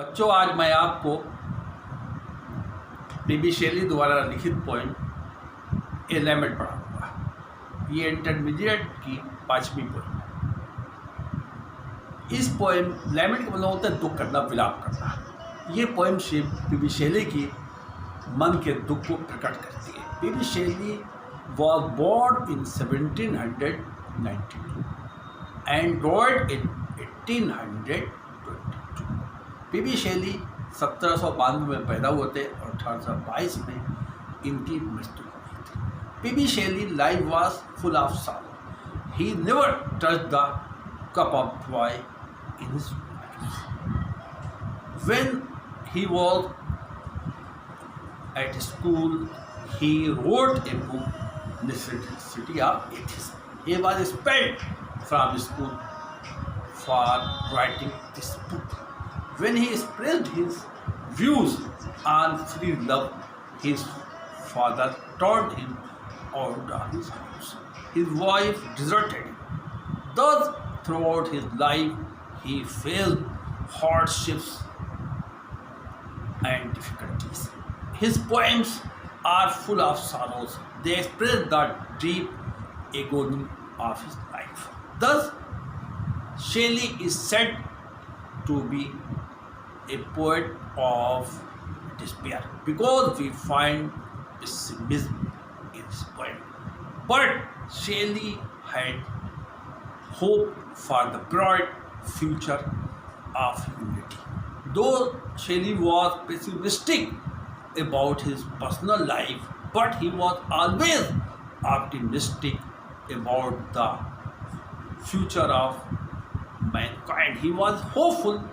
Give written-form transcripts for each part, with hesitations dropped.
बच्चों, आज मैं आपको पी.बी. शेली द्वारा लिखित पोएम ए लैमेंट पढ़ाऊंगा। ये इंटरमीडिएट की 5वीं पोएम है। इस पोएम लैमेंट का मतलब होता है दुख करना, विलाप करना। ये पोएम पी.बी. शेली की मन के दुख को प्रकट करती है। P B. Shelley was born in 1792 and died in 1822। P B. Shelley 1792 में पैदा हुए थे और 1822 में इनकी मृत्यु हो गई थी। P B. Shelley life was full of sorrow. He never touched the cup of joy in his life. When he was at school, he wrote a book, Necessity of Atheism. He was expelled from school for writing this book. When he expressed his views on free love, his father turned him out of his house. His wife deserted him. Thus, throughout his life, he faced hardships and difficulties. His poems are full of sorrows. They express the deep agony of his life. Thus, Shelley is said to be a poet of despair because we find pessimism in his poem. But Shelley had hope for the bright future of humanity. Though Shelley was pessimistic about his personal life, but he was always optimistic about the future of mankind. He was hopeful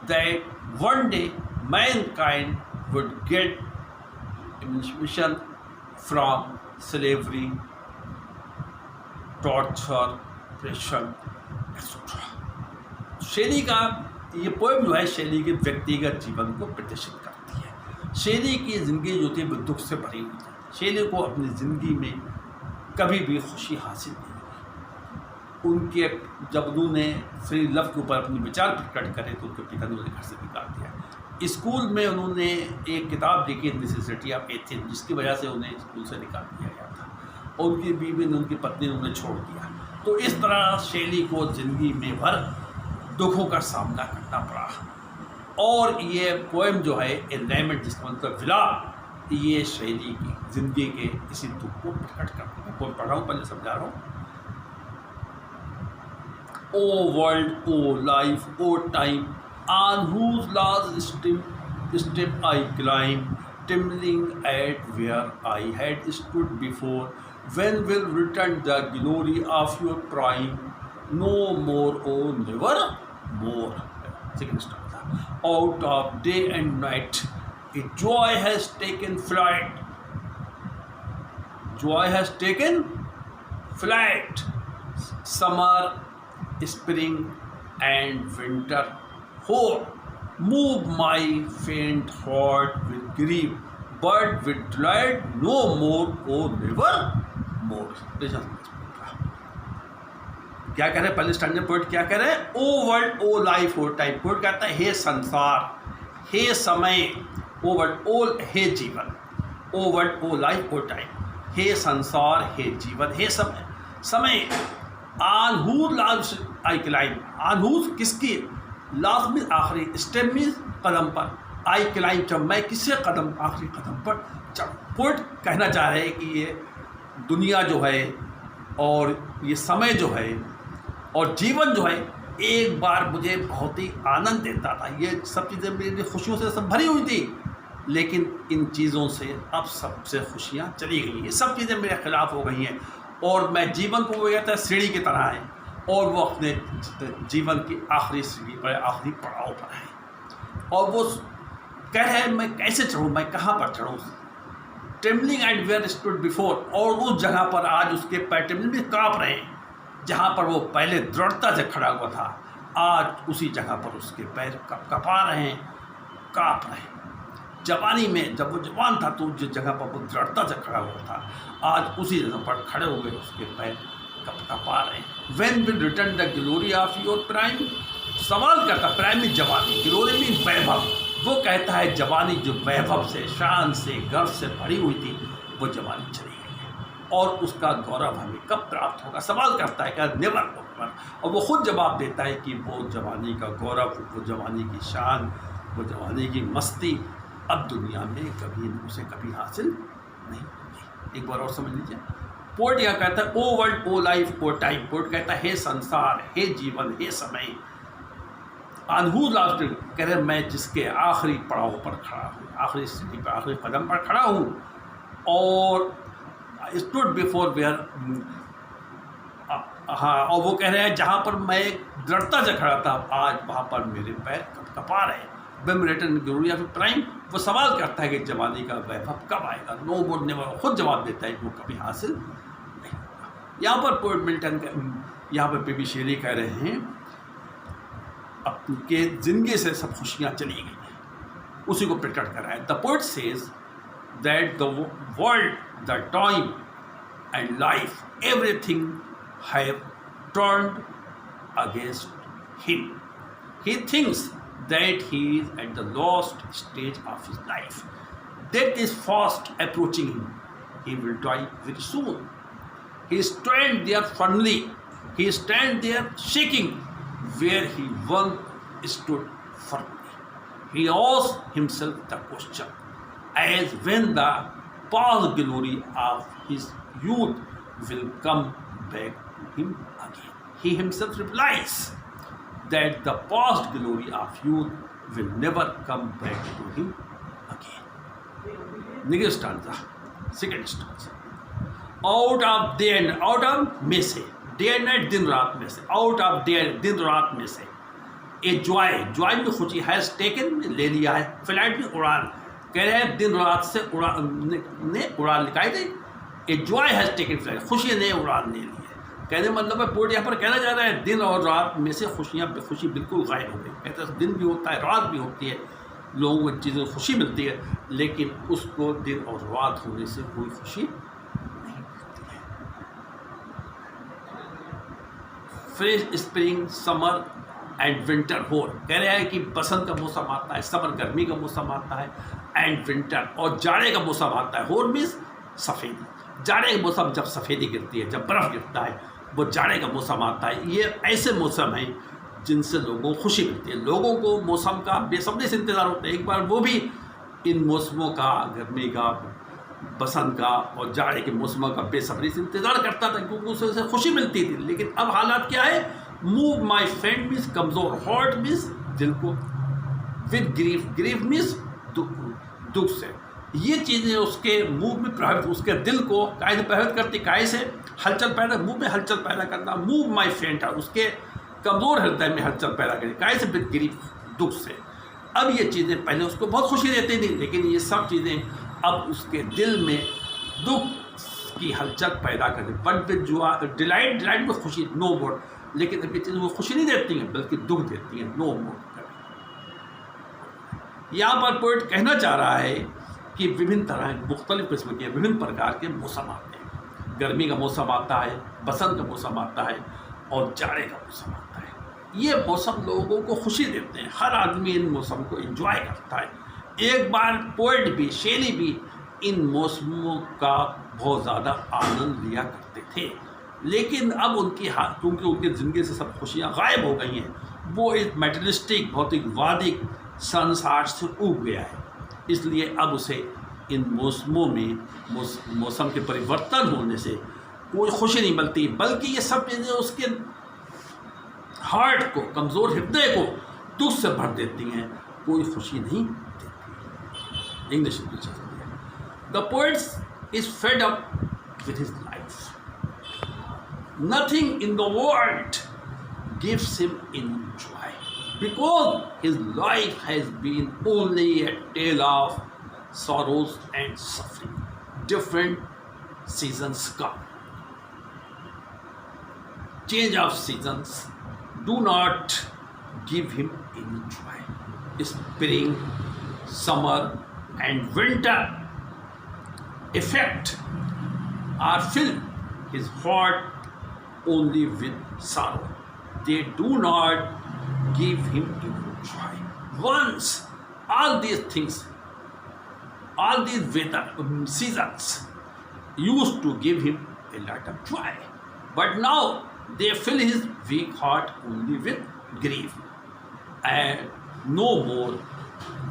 that one day mankind would get emancipation from slavery, torture, oppression, etc. शेली का ये poem जो है शेली के व्यक्तिगत जीवन को प्रदर्शित करती है। शेली की ज़िंदगी जो थी वो दुख से भरी हुई थी। शेली को अपनी ज़िंदगी में कभी भी खुशी हासिल नहीं हुई। उनके जब उन्होंने फ्री लव के ऊपर अपने विचार प्रकट करे तो उनके पिता ने उन्हें घर से निकाल दिया। स्कूल में उन्होंने एक किताब लिखी, नेसेसिटी ऑफ एथिक्स, जिसकी वजह से उन्हें स्कूल से निकाल दिया गया था और उनकी बीवी ने, उनकी पत्नी ने उन्हें छोड़ दिया। तो इस तरह शेली को ज़िंदगी में भर दुखों का सामना करना पड़ा। और ये पोएम जो है ए लैमेंट, जिसका मतलब विलाप, ये शेली की ज़िंदगी के इसी दुख को प्रकट करती है। मैं पढ़ रहा हूँ, पहले समझा रहा हूँ। O world, O life, O time, on whose last step I climb, trembling at where I had stood before. When will return the glory of your prime? No more, oh never more. Second stanza. Out of day and night, a joy has taken flight. Joy has taken flight. Summer, spring, and winter hope move my faint heart with grief, but with delight no more, oh never more. क्या कह रहे हैं पहले standard poet? क्या कह रहे हैं? ओ world, ओ life, ओ time. Poet कहता है हे संसार, हे समय, ओ वर्ल्ड, ओ हे जीवन, ओ वर्ल्ड, ओ लाइफ, ओ टाइम। हे संसार, हे जीवन, हे समय, समय। On who last I climb, on who किसकी, लास्ट में आखिरी, स्टेप में कदम पर, आई क्लाइम जब मैं किससे कदम, आखिरी कदम पर चढ़। पोएट कहना चाह रहे हैं कि ये दुनिया जो है और ये समय जो है और जीवन जो है एक बार मुझे बहुत ही आनंद देता था। ये सब चीज़ें मेरी खुशियों से सब भरी हुई थी, लेकिन इन चीज़ों से अब सबसे खुशियाँ चली गई। ये सब चीज़ें मेरे खिलाफ हो गई हैं और मैं जीवन को वो कहता है सीढ़ी की तरह है और वो अपने जीवन की आखिरी सीढ़ी पर, आखिरी पड़ाव पर है और वो कह रहे हैं मैं कैसे चढ़ूँ, मैं कहाँ पर चढ़ूँ। Trembling and where stood before, और उस जगह पर आज उसके पैर ट्रेमलिंग भी काँप रहे हैं। जहाँ पर वो पहले दृढ़ता से खड़ा हुआ था, आज उसी जगह पर उसके पैर कपा रहे हैं, काँप रहे हैं। जवानी में जब वो जवान था तो जिस जगह पर वो दृढ़ता से खड़ा हुआ था, आज उसी जगह पर खड़े हुए उसके पैर कपा रहे हैं। When will return the glory of your prime? सवाल करता, प्राइम में जवानी, ग्लोरी में वैभव, वो कहता है जवानी जो वैभव से, शान से, गर्व से भरी हुई थी, वो जवानी चली गई है और उसका गौरव हमें कब प्राप्त होगा। सवाल करता है क्या, नेवर नेवर। और वो खुद जवाब देता है कि वो जवानी का गौरव, वो जवानी की शान, वो जवानी की मस्ती अब दुनिया में कभी उसे कभी हासिल नहीं होगी। एक बार और समझ लीजिए। पोर्ट यह कहता है ओ वर्ल्ड, ओ लाइफ, ओ टाइम। पोर्ट कहता है हे संसार, हे जीवन, हे समय। अनहू लास्ट कह रहे मैं जिसके आखिरी पड़ाव पर खड़ा हूँ, आखिरी सीढ़ी पर, आखिरी कदम पर खड़ा हूँ। और स्टूड बिफोर वेयर, हाँ, और वो कह रहे हैं जहाँ पर मैं दृढ़ता से खड़ा था, आज वहाँ पर मेरे पैर कपा रहे हैं। बेम रिटर्न ग्लोरी ऑफ प्राइम। वो सवाल करता है कि जवानी का वैभव कब आएगा। नो वुड नेवर, खुद जवाब देता है कि वो कभी हासिल नहीं होगा। यहाँ पर पोएट मिल्टन, यहाँ पर पी.बी. शेली कह रहे हैं अपने जिंदगी से सब खुशियाँ चली गई हैं, उसी को प्रकट कर रहा है। The poet says that the world, the time and life, everything have turned against him. He thinks that he is at the last stage of his life. Death is fast approaching him. He will die very soon. He stands there firmly. He stands there shaking where he once stood firmly. He asks himself the question, as when the past glory of his youth will come back to him again. He himself replies that the past glory of youth will never come back to him again. Next stanza, second stanza. Out of day and out of में से, day and night, दिन रात में से, out of day, दिन रात में से, a joy, joy में खुशी, has taken ले लिया है, flight में उड़ान, कह रहे हैं दिन रात से उड़ान निकाली गई। a joy has taken flight, खुशी ने उड़ान ले ली है। कहने मतलब है पोर्ट यहाँ पर कहना जा रहा है दिन और रात में से खुशी बिल्कुल गायब हो गई। कहते हैं दिन भी होता है, रात भी होती है, लोगों को चीज़ों खुशी मिलती है, लेकिन उसको दिन और रात होने से कोई खुशी नहीं मिलती है। Fresh spring, summer and winter whole, कह रहे हैं कि बसंत का मौसम आता है, समर गर्मी का मौसम आता है, एंड विंटर और जाड़े का मौसम आता है। होल मीन्स सफ़ेदी, जाड़े का मौसम जब सफ़ेदी गिरती है, जब बर्फ़ गिरता है, वो जाड़े का मौसम आता है। ये ऐसे मौसम हैं जिनसे लोगों को खुशी मिलती है। लोगों को मौसम का बेसब्री से इंतज़ार होता है। एक बार वो भी इन मौसमों का, गर्मी का, बसंत का और जाड़े के मौसमों का बेसब्री से इंतज़ार करता था, क्योंकि उसे खुशी मिलती थी। लेकिन अब हालात क्या है, मूव माई फ्रेंड मीन्स कमज़ोर, हॉट मीन्स दिल को, विद ग्रीफ, ग्रीफ मीन्स दुख से। ये चीज़ें उसके मूव में प्रभावित, उसके दिल को काहे से प्रभावित करती, काहे से हलचल पैदा, मुंह में हलचल पैदा करना, मूव माई फ्रेंड, उसके कमज़ोर हृदय में हलचल पैदा करें, काहे से, विद ग्रीफ, दुख से। अब ये चीज़ें पहले उसको बहुत खुशी देती थी, लेकिन ये सब चीज़ें अब उसके दिल में दुख की हलचल पैदा करें। बट विद डिलाइट, डिलाइट में खुशी, नो मोर, लेकिन अब ये चीज़ें वो खुशी नहीं देती हैं बल्कि दुख देती हैं, नो मोर। यहाँ पर पोएट कहना चाह रहा है कि विभिन्न तरह, मुख्तलिफ किस्म के, विभिन्न प्रकार के मौसम आते हैं। गर्मी का मौसम आता है, बसंत का मौसम आता है और जाड़े का मौसम आता है। ये मौसम लोगों को खुशी देते हैं, हर आदमी इन मौसम को एंजॉय करता है। एक बार पोएट भी, शेली भी इन मौसमों का बहुत ज़्यादा आनंद लिया करते थे, लेकिन अब उनकी क्योंकि उनकी ज़िंदगी से सब खुशियाँ गायब हो गई हैं, वो एक मेटेरियलिस्टिक, भौतिकवादी संसार से उग गया है। इसलिए अब उसे इन मौसमों में, मौसम के परिवर्तन होने से कोई खुशी नहीं मिलती, बल्कि ये सब चीज़ें उसके हार्ट को, कमज़ोर हृदय को दुख से भर देती हैं, कोई खुशी नहीं देती। इंग्लिश में the poet is fed up with his life, nothing in the world gives him in joy, because his life has been only a tale of sorrows and suffering. Different seasons come. Change of seasons do not give him any joy. Spring, summer and winter effect or fill his heart only with sorrow. They do not give him any joy. Once all these things, all these seasons used to give him a lot of joy. But now they fill his weak heart only with grief and no more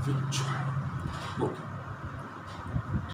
with joy. Okay.